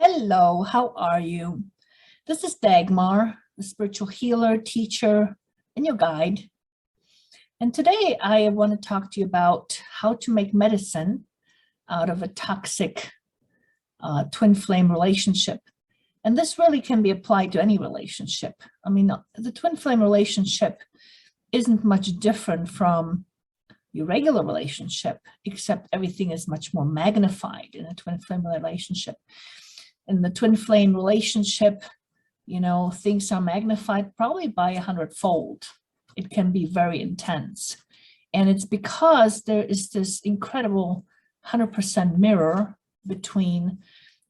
Hello, how are you? This is Dagmar, the spiritual healer, teacher, and your guide. And today I want to talk to you about how to make medicine out of a toxic twin flame relationship. And this really can be applied to any relationship. I mean, the twin flame relationship isn't much different from your regular relationship, except everything is much more magnified in a twin flame relationship. In the twin flame relationship, things are magnified probably by 100-fold. It can be very intense. And it's because there is this incredible 100% mirror between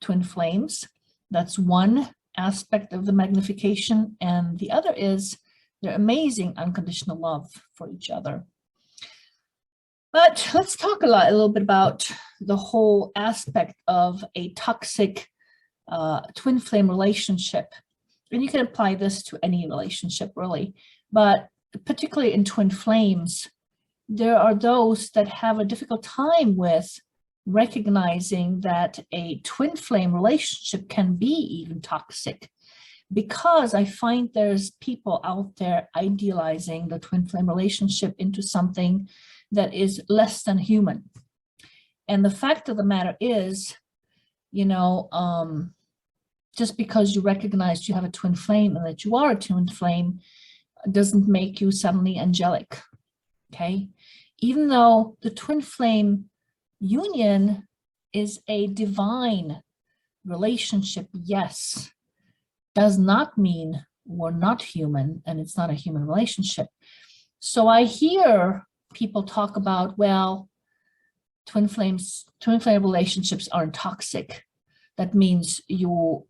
twin flames. That's one aspect of the magnification. And the other is their amazing unconditional love for each other. But let's talk a little bit about the whole aspect of a toxic twin flame relationship. And you can apply this to any relationship really, but particularly in twin flames, there are those that have a difficult time with recognizing that a twin flame relationship can be even toxic, because I find there's people out there idealizing the twin flame relationship into something that is less than human. And the fact of the matter is, just because you recognize you have a twin flame and that you are a twin flame doesn't make you suddenly angelic, okay? Even though the twin flame union is a divine relationship, yes, does not mean we're not human and it's not a human relationship. So I hear people talk about, well, twin flame relationships aren't toxic. That means you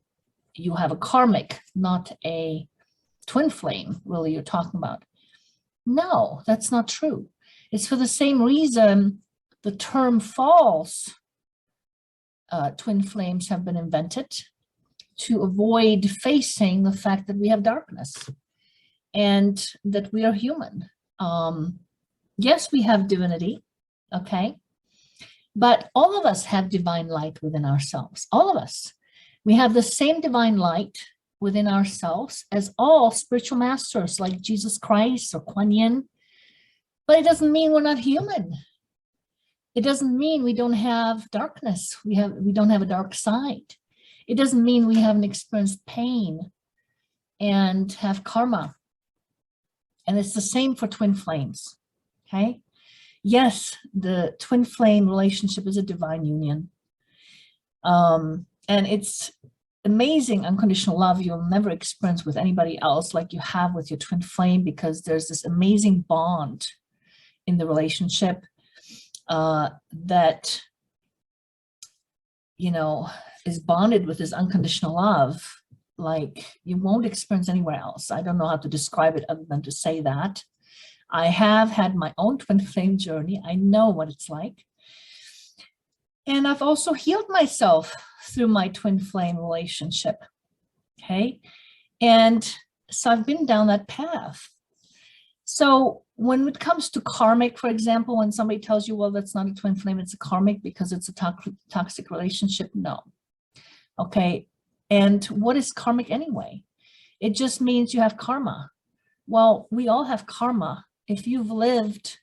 have a karmic, not a twin flame, really, you're talking about. No, that's not true. It's for the same reason the term false twin flames have been invented, to avoid facing the fact that we have darkness and that we are human. Yes, we have divinity, okay? But all of us have divine light within ourselves, all of us. We have the same divine light within ourselves as all spiritual masters like Jesus Christ or Kuan Yin. But it doesn't mean we're not human. It doesn't mean we don't have darkness. We don't have a dark side. It doesn't mean we haven't experienced pain and have karma. And it's the same for twin flames, okay? Yes, the twin flame relationship is a divine union. And it's amazing unconditional love you'll never experience with anybody else like you have with your twin flame, because there's this amazing bond in the relationship that, is bonded with this unconditional love like you won't experience anywhere else. I don't know how to describe it other than to say that. I have had my own twin flame journey. I know what it's like. And I've also healed myself through my twin flame relationship, okay? And so I've been down that path. So when it comes to karmic, for example, when somebody tells you, well, that's not a twin flame, it's a karmic because it's a toxic relationship, no. Okay, and what is karmic anyway? It just means you have karma. Well, we all have karma. If you've lived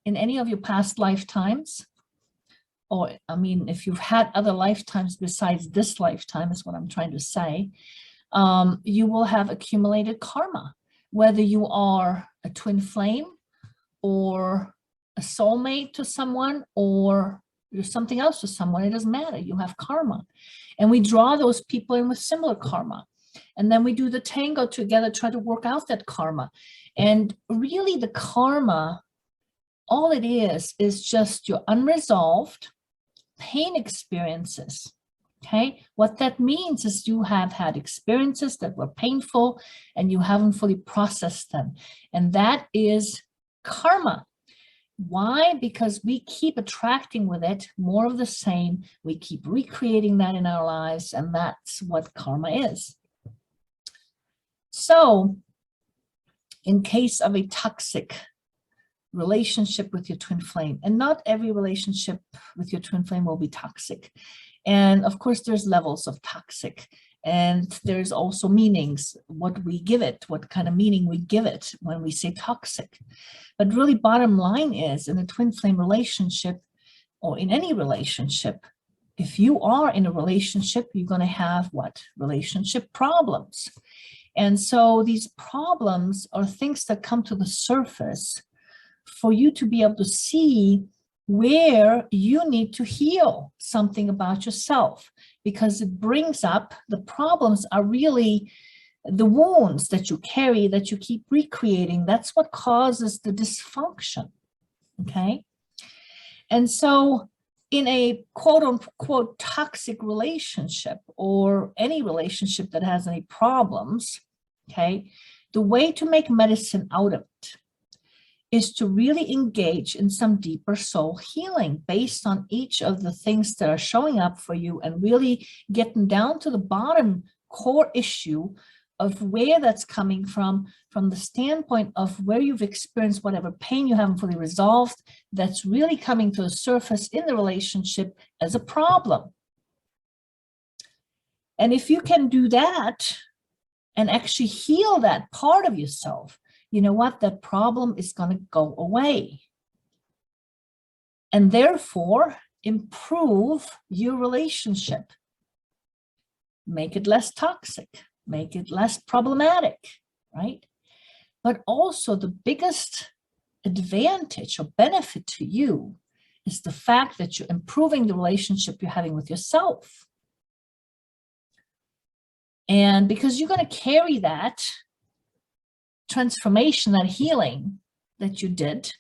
in any of your past lifetimes, or if you've had other lifetimes besides this lifetime is what I'm trying to say, you will have accumulated karma, whether you are a twin flame or a soulmate to someone or you're something else to someone, it doesn't matter, you have karma. And we draw those people in with similar karma. And then we do the tango together, try to work out that karma. And really the karma, all it is just your unresolved pain experiences, okay? What that means is you have had experiences that were painful and you haven't fully processed them. And that is karma. Why? Because we keep attracting with it more of the same. We keep recreating that in our lives, and that's what karma is. So in case of a toxic relationship with your twin flame, and not every relationship with your twin flame will be toxic. And of course, there's levels of toxic, and there's also meanings, what we give it, what kind of meaning we give it when we say toxic. But really, bottom line is, in a twin flame relationship, or in any relationship, if you are in a relationship, you're going to have what? Relationship problems. And so these problems are things that come to the surface for you to be able to see where you need to heal something about yourself, because it brings up, the problems are really the wounds that you carry, that you keep recreating. That's what causes the dysfunction, okay? And so in a quote unquote toxic relationship, or any relationship that has any problems, okay, the way to make medicine out of it is to really engage in some deeper soul healing based on each of the things that are showing up for you, and really getting down to the bottom core issue of where that's coming from the standpoint of where you've experienced whatever pain you haven't fully resolved, that's really coming to the surface in the relationship as a problem. And if you can do that and actually heal that part of yourself, you know what? That problem is going to go away. And therefore, improve your relationship. Make it less toxic. Make it less problematic, right? But also, the biggest advantage or benefit to you is the fact that you're improving the relationship you're having with yourself. And because you're going to carry that transformation, that healing that you did,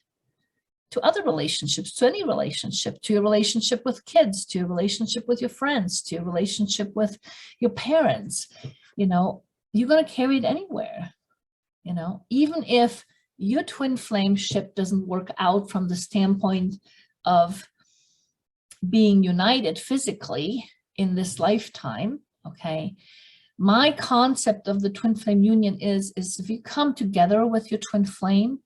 to other relationships, to any relationship, to your relationship with kids, to your relationship with your friends, to your relationship with your parents, you know, you're going to carry it anywhere, you know, even if your twin flame ship doesn't work out from the standpoint of being united physically in this lifetime, okay? My concept of the twin flame union is if you come together with your twin flame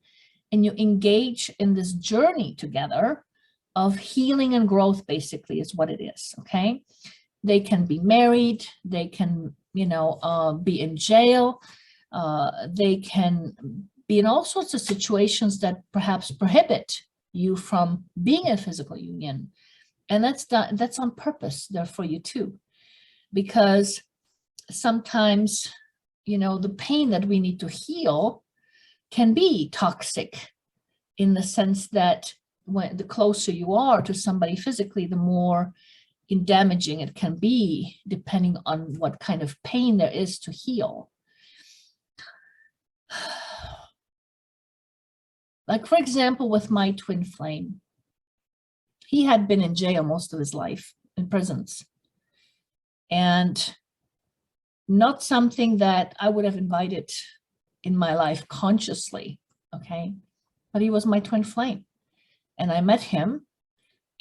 and you engage in this journey together of healing and growth, basically is what it is, okay? They can be married, they can, you know, be in jail, they can be in all sorts of situations that perhaps prohibit you from being in a physical union. And that's on purpose there for you too, because sometimes, you know, the pain that we need to heal can be toxic, in the sense that when the closer you are to somebody physically, the more damaging it can be, depending on what kind of pain there is to heal. Like, for example, with my twin flame, he had been in jail most of his life, in prisons, and not something that I would have invited in my life consciously, okay? But he was my twin flame, and I met him,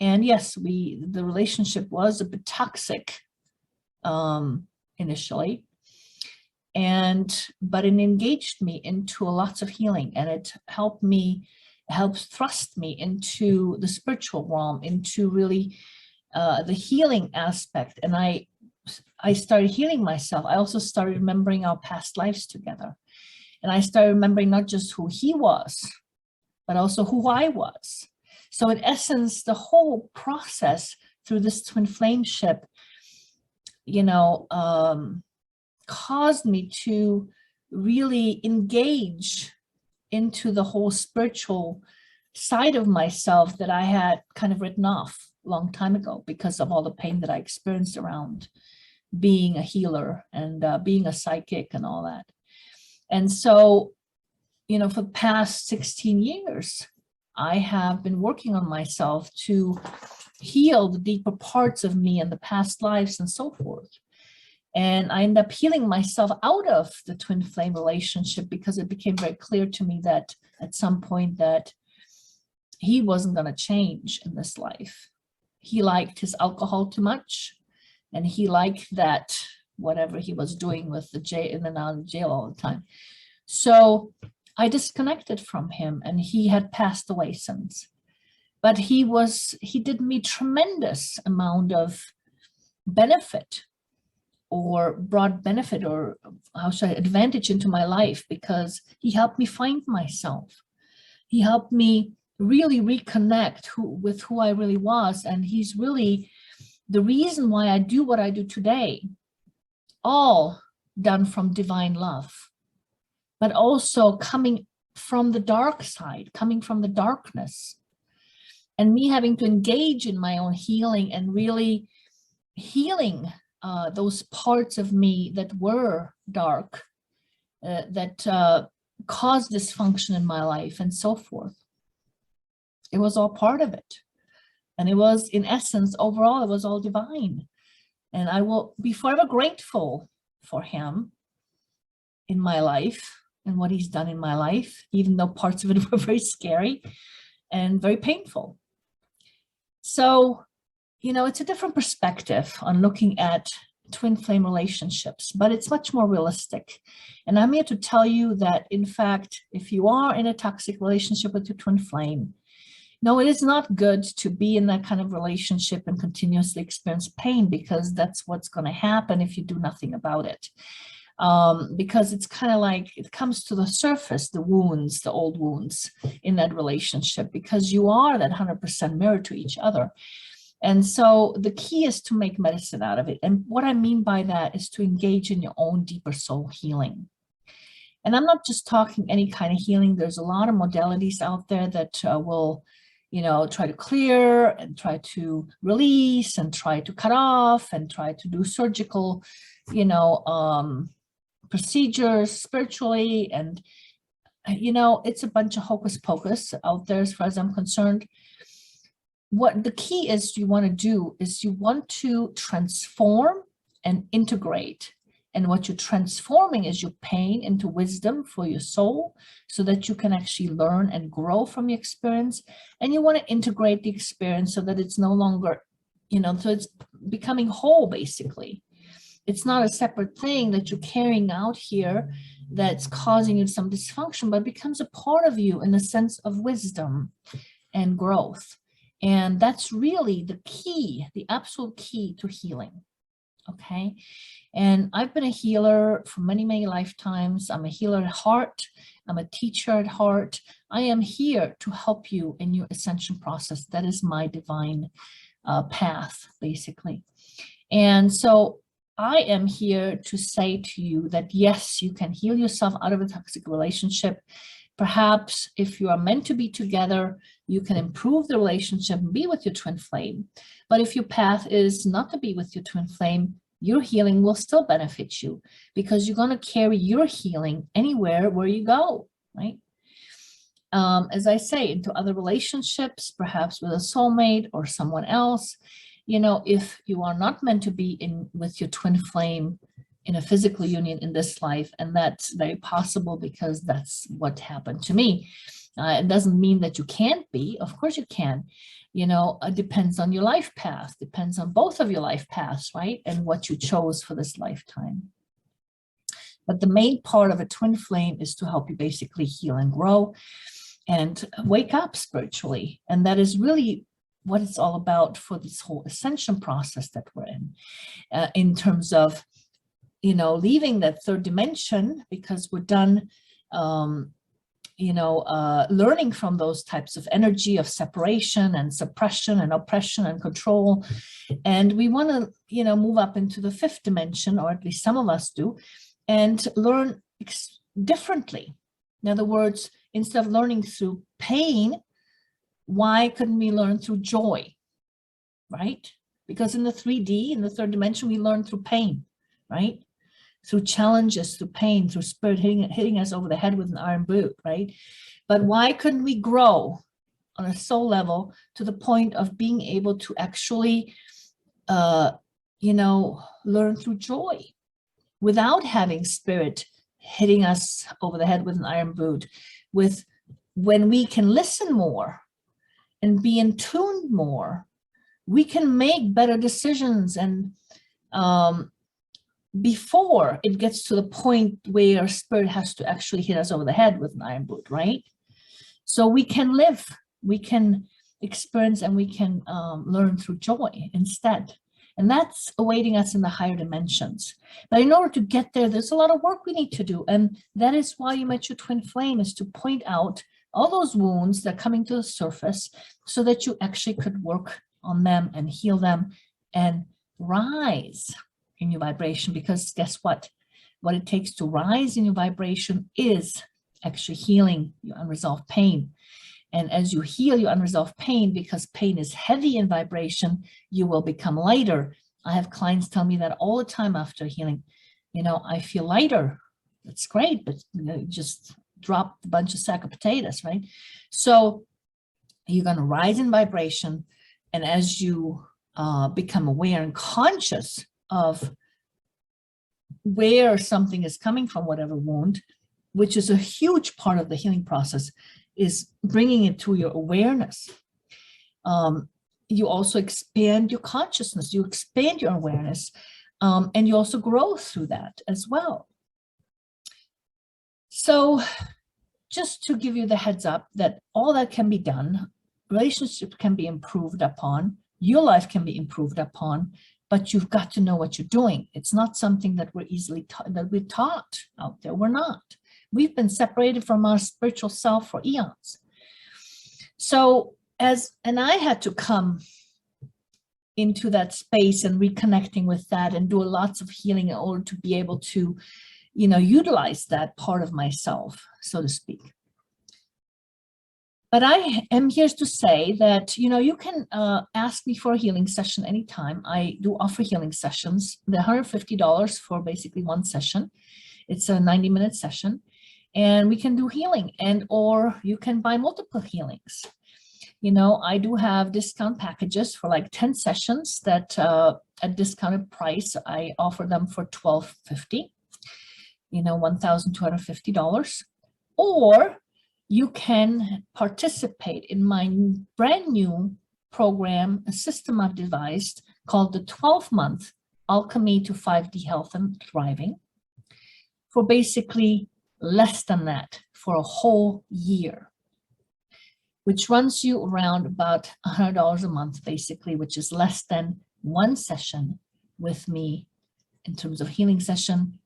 and yes, the relationship was a bit toxic initially, but it engaged me into lots of healing, and it helps thrust me into the spiritual realm, into really the healing aspect. And I started healing myself. I also started remembering our past lives together. And I started remembering not just who he was, but also who I was. So in essence, the whole process through this twin flame ship, you know, caused me to really engage into the whole spiritual side of myself that I had kind of written off a long time ago because of all the pain that I experienced around being a healer and being a psychic and all that. And so, you know, for the past 16 years, I have been working on myself to heal the deeper parts of me and the past lives and so forth. And I ended up healing myself out of the twin flame relationship because it became very clear to me that at some point that he wasn't going to change in this life. He liked his alcohol too much, and he liked that whatever he was doing with the jail, in and out of jail all the time. So I disconnected from him, and he had passed away since. But he did me tremendous amount of benefit or brought benefit or how should I advantage into my life, because he helped me find myself. He helped me really reconnect with who I really was. And he's really the reason why I do what I do today, all done from divine love, but also coming from the dark side, coming from the darkness, and me having to engage in my own healing and really healing those parts of me that were dark, that caused dysfunction in my life and so forth. It was all part of it. And it was, in essence, overall, it was all divine. And I will be forever grateful for him in my life and what he's done in my life, even though parts of it were very scary and very painful. So, you know, it's a different perspective on looking at twin flame relationships, but it's much more realistic. And I'm here to tell you that, in fact, if you are in a toxic relationship with your twin flame, no, it is not good to be in that kind of relationship and continuously experience pain, because that's what's going to happen if you do nothing about it. Because it's kind of like it comes to the surface, the wounds, the old wounds in that relationship, because you are that 100% mirror to each other. And so the key is to make medicine out of it. And what I mean by that is to engage in your own deeper soul healing. And I'm not just talking any kind of healing. There's a lot of modalities out there that will, you know, try to clear and try to release and try to cut off and try to do surgical, you know, procedures spiritually. And, you know, it's a bunch of hocus pocus out there as far as I'm concerned. What the key is you want to do is you want to transform and integrate. And what you're transforming is your pain into wisdom for your soul, so that you can actually learn and grow from your experience. And you want to integrate the experience so that it's no longer, you know, so it's becoming whole, basically. It's not a separate thing that you're carrying out here that's causing you some dysfunction, but it becomes a part of you in the sense of wisdom and growth. And that's really the key, the absolute key to healing. Okay. And I've been a healer for many, many lifetimes. I'm a healer at heart. I'm a teacher at heart. I am here to help you in your ascension process. That is my divine path, basically. And so I am here to say to you that, yes, you can heal yourself out of a toxic relationship. Perhaps if you are meant to be together, you can improve the relationship and be with your twin flame. But if your path is not to be with your twin flame, your healing will still benefit you, because you're going to carry your healing anywhere where you go, right? As I say, into other relationships, perhaps with a soulmate or someone else. You know, if you are not meant to be in with your twin flame in a physical union in this life, and that's very possible because that's what happened to me. It doesn't mean that you can't be. Of course you can. You know, it depends on your life path, depends on both of your life paths, right? And what you chose for this lifetime. But the main part of a twin flame is to help you basically heal and grow and wake up spiritually. And that is really what it's all about for this whole ascension process that we're in terms of, you know, leaving that third dimension, because we're done, you know, learning from those types of energy of separation and suppression and oppression and control. And we want to, you know, move up into the fifth dimension, or at least some of us do, and learn differently. In other words, instead of learning through pain, why couldn't we learn through joy, right? Because in the 3D, in the third dimension, we learn through pain, right? Through challenges, through pain, through spirit hitting us over the head with an iron boot, right? But why couldn't we grow on a soul level to the point of being able to actually, you know, learn through joy without having spirit hitting us over the head with an iron boot? When we can listen more and be in tune more, we can make better decisions. And before it gets to the point where spirit has to actually hit us over the head with an iron boot, right? So we can live, we can experience, and we can learn through joy instead. And that's awaiting us in the higher dimensions. But in order to get there, there's a lot of work we need to do. And that is why you met your twin flame, is to point out all those wounds that are coming to the surface so that you actually could work on them and heal them and rise in your vibration. Because guess what? What it takes to rise in your vibration is actually healing your unresolved pain. And as you heal your unresolved pain, because pain is heavy in vibration, you will become lighter. I have clients tell me that all the time after healing. I feel lighter. That's great, but you just dropped a bunch of sack of potatoes, right? So you're going to rise in vibration. And as you become aware and conscious of where something is coming from, whatever wound, which is a huge part of the healing process, is bringing it to your awareness. You also expand your consciousness, you expand your awareness, and you also grow through that as well. So just to give you the heads up that all that can be done, relationships can be improved upon, your life can be improved upon, but you've got to know what you're doing. It's not something that we're taught out there. We're not. We've been separated from our spiritual self for eons. So and I had to come into that space and reconnecting with that and do lots of healing in order to be able to, utilize that part of myself, so to speak. But I am here to say that, you can ask me for a healing session anytime. I do offer healing sessions. They're $150 for basically one session. It's a 90-minute session. And we can do healing, or you can buy multiple healings. I do have discount packages for like 10 sessions that at discounted price, I offer them for $1,250, $1,250. Or you can participate in my brand new program, a system I've devised called the 12-month Alchemy to 5D Health and Thriving, for basically less than that, for a whole year, which runs you around about $100 a month, basically, which is less than one session with me in terms of healing session.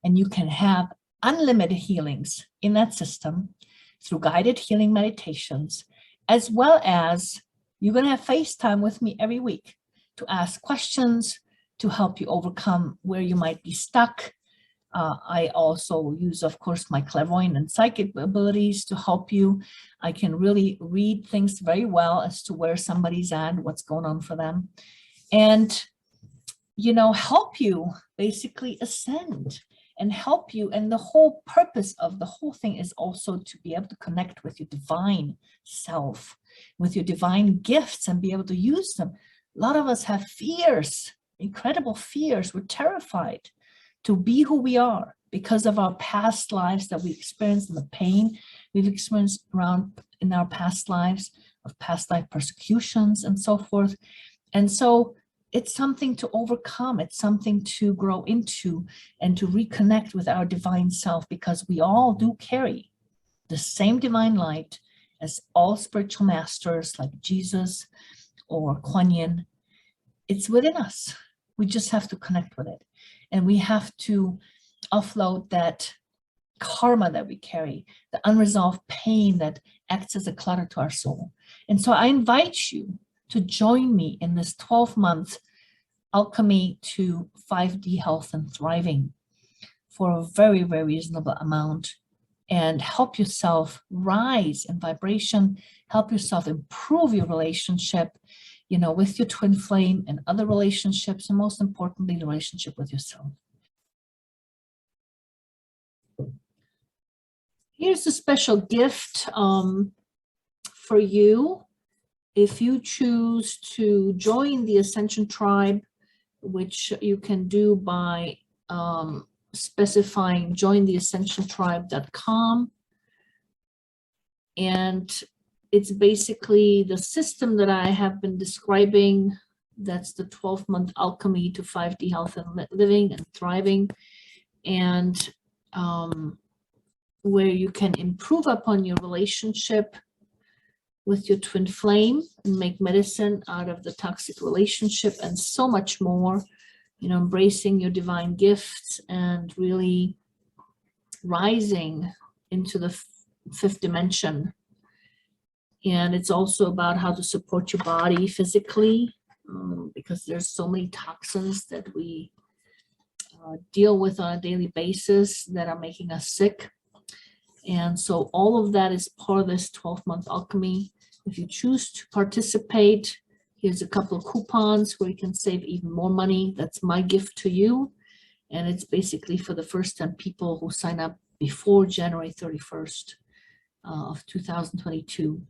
And you can have unlimited healings in that system through guided healing meditations, as well as you're going to have FaceTime with me every week to ask questions, to help you overcome where you might be stuck. I also use, of course, my clairvoyant and psychic abilities to help you. I can really read things very well as to where somebody's at, what's going on for them, and, help you basically ascend and help you. And the whole purpose of the whole thing is also to be able to connect with your divine self, with your divine gifts, and be able to use them. A lot of us have fears, incredible fears. We're terrified to be who we are because of our past lives that we experienced, and the pain we've experienced around in our past lives, of past life persecutions and so forth. And so it's something to overcome. It's something to grow into and to reconnect with our divine self, because we all do carry the same divine light as all spiritual masters like Jesus or Kuan Yin. It's within us. We just have to connect with it. And we have to offload that karma that we carry, the unresolved pain that acts as a clutter to our soul. And so I invite you to join me in this 12-month Alchemy to 5D Health and Thriving for a very, very reasonable amount, and help yourself rise in vibration, help yourself improve your relationship, with your twin flame and other relationships, and most importantly, the relationship with yourself. Here's a special gift for you. If you choose to join the Ascension Tribe, which you can do by specifying jointheascensiontribe.com. And it's basically the system that I have been describing. That's the 12-month Alchemy to 5D Health and Living and Thriving. And where you can improve upon your relationship with your twin flame and make medicine out of the toxic relationship and so much more, you know, embracing your divine gifts and really rising into the fifth dimension. And it's also about how to support your body physically, because there's so many toxins that we deal with on a daily basis that are making us sick. And so all of that is part of this 12-month alchemy. If you choose to participate, here's a couple of coupons where you can save even more money. That's my gift to you. And it's basically for the first 10 people who sign up before January 31st of 2022.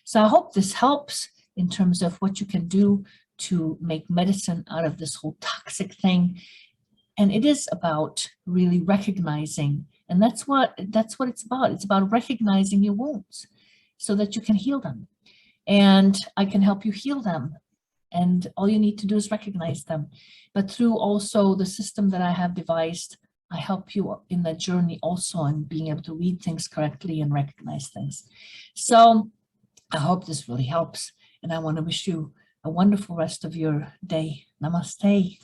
So I hope this helps in terms of what you can do to make medicine out of this whole toxic thing. And it is about really recognizing, and that's what it's about. It's about recognizing your wounds so that you can heal them. And I can help you heal them. And all you need to do is recognize them. But through also the system that I have devised, I help you in that journey also in being able to read things correctly and recognize things. So I hope this really helps. And I want to wish you a wonderful rest of your day. Namaste.